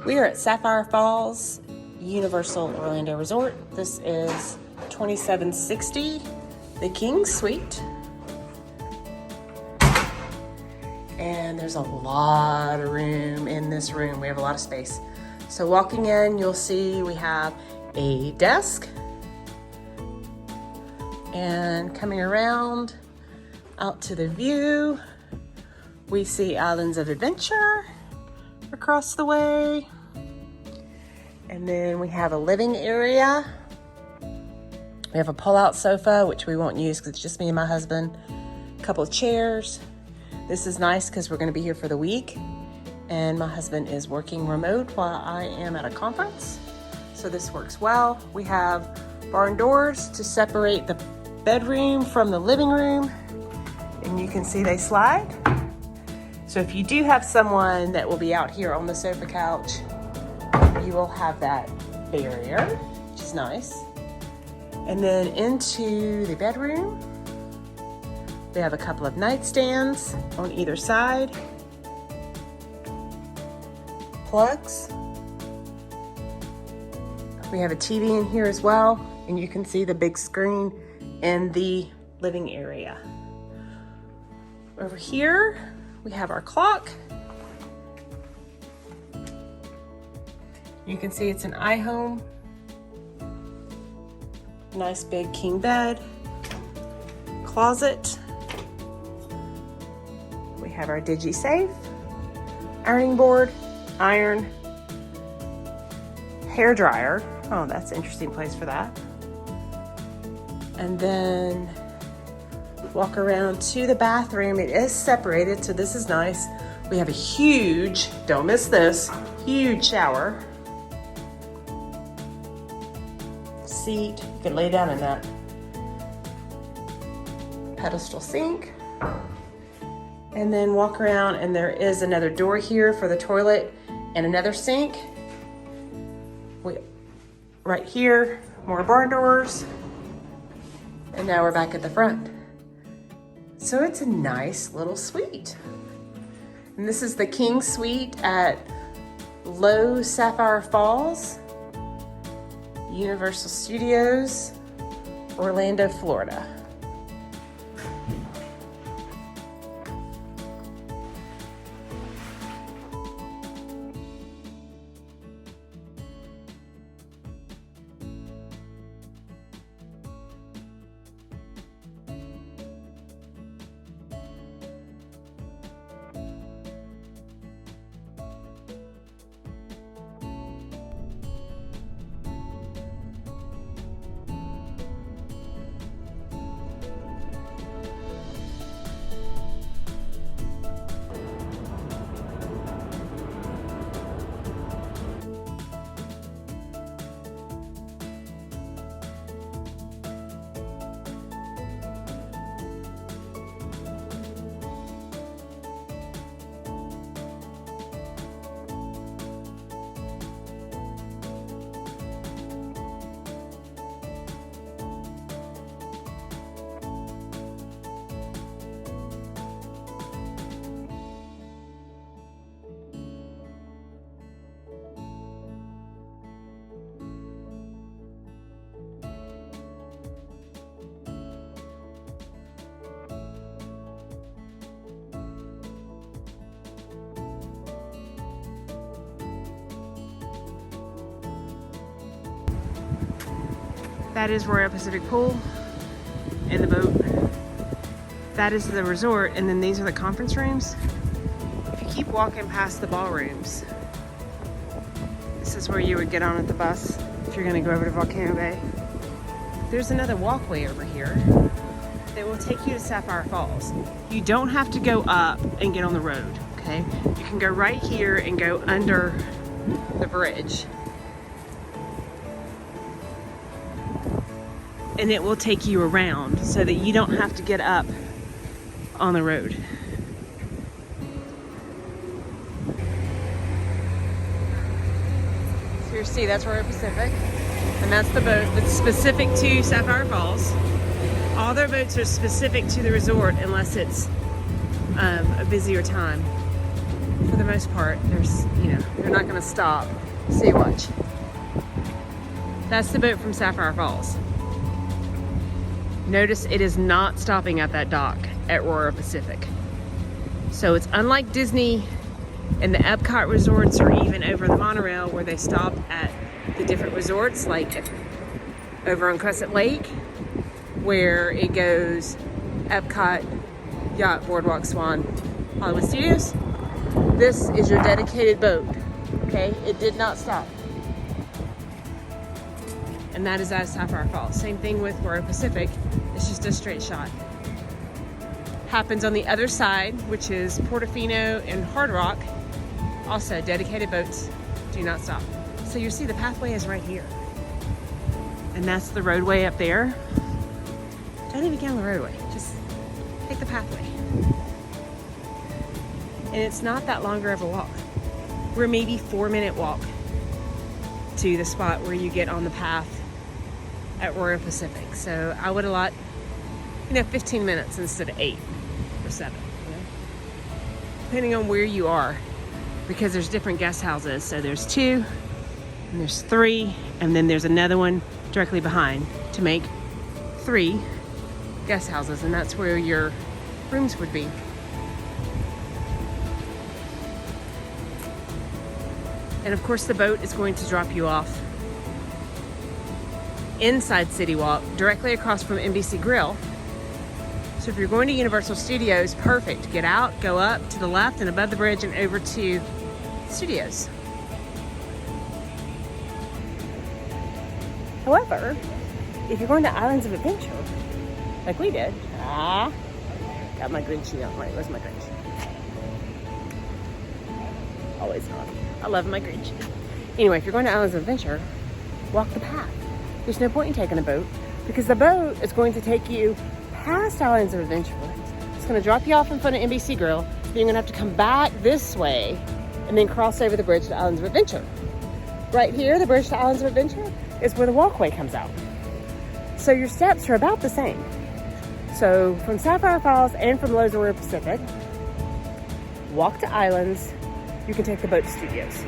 We are at Sapphire Falls, Universal Orlando Resort. This is 2760, the King Suite. And there's a lot of room in this room. We have a lot of space. So walking in, you'll see we have a desk. And coming around out to the view, we see Islands of Adventure across the way. And then we have a living area. We have a pull-out sofa, which we won't use because it's just me and my husband. A couple of chairs. This is nice because we're going to be here for the week. And my husband is working remote while I am at a conference. So this works well. We have barn doors to separate the bedroom from the living room. And you can see they slide. So if you do have someone that will be out here on the sofa couch, you will have that barrier, which is nice. And then into the bedroom, we have a couple of nightstands on either side. Plugs. We have a TV in here as well, and you can see the big screen in the living area. Over here, we have our clock. You can see it's an iHome. Nice big king bed. Closet. We have our digi-safe. Ironing board, iron, hair dryer. Oh, that's an interesting place for that. And then walk around to the bathroom. It is separated, so this is nice. We have a huge, don't miss this, huge shower. Seat, you can lay down in that. Pedestal sink. And then walk around, and there is another door here for the toilet and another sink. Right here, more barn doors. And now we're back at the front. So it's a nice little suite. And this is the King Suite at Loews Sapphire Falls, Universal Studios, Orlando, Florida. That is Royal Pacific Pool and the boat. That is the resort, and then these are the conference rooms. If you keep walking past the ballrooms, this is where you would get on at the bus if you're gonna go over to Volcano Bay. There's another walkway over here that will take you to Sapphire Falls. You don't have to go up and get on the road, okay? You can go right here and go under the bridge. And it will take you around so that you don't have to get up on the road. So you see, that's Royal Pacific, and that's the boat that's specific to Sapphire Falls. All their boats are specific to the resort unless it's a busier time. For the most part, there's, they're not gonna stop. See, watch. That's the boat from Sapphire Falls. Notice it is not stopping at that dock at Royal Pacific. So it's unlike Disney and the Epcot resorts, or even over the monorail where they stop at the different resorts, like over on Crescent Lake, where it goes Epcot, Yacht, Boardwalk, Swan, Hollywood Studios. This is your dedicated boat, okay? It did not stop. And that is at Sapphire Falls. Same thing with Royal Pacific. It's just a straight shot. Happens on the other side, which is Portofino and Hard Rock. Also, dedicated boats do not stop. So you see the pathway is right here. And that's the roadway up there. Don't even get on the roadway, just take the pathway. And it's not that longer of a walk. We're maybe 4-minute walk to the spot where you get on the path at Royal Pacific. So I would allot, 15 minutes instead of 8 or 7, depending on where you are, because there's different guest houses. So there's 2, and there's 3, and then there's another one directly behind to make 3 guest houses, and that's where your rooms would be. And of course the boat is going to drop you off inside City Walk, directly across from NBC Grill. So if you're going to Universal Studios, perfect. Get out, go up to the left and above the bridge and over to Studios. However, if you're going to Islands of Adventure, like we did, got my Grinchy on. Right, where's my Grinch? Always on. I love my Grinch. Anyway, if you're going to Islands of Adventure, walk the path. There's no point in taking a boat, because the boat is going to take you past Islands of Adventure. It's going to drop you off in front of NBC Grill. Then you're going to have to come back this way and then cross over the bridge to Islands of Adventure. Right here, the bridge to Islands of Adventure is where the walkway comes out. So your steps are about the same. So from Sapphire Falls and from Loews Royal Pacific, walk to Islands, you can take the boat to Studios.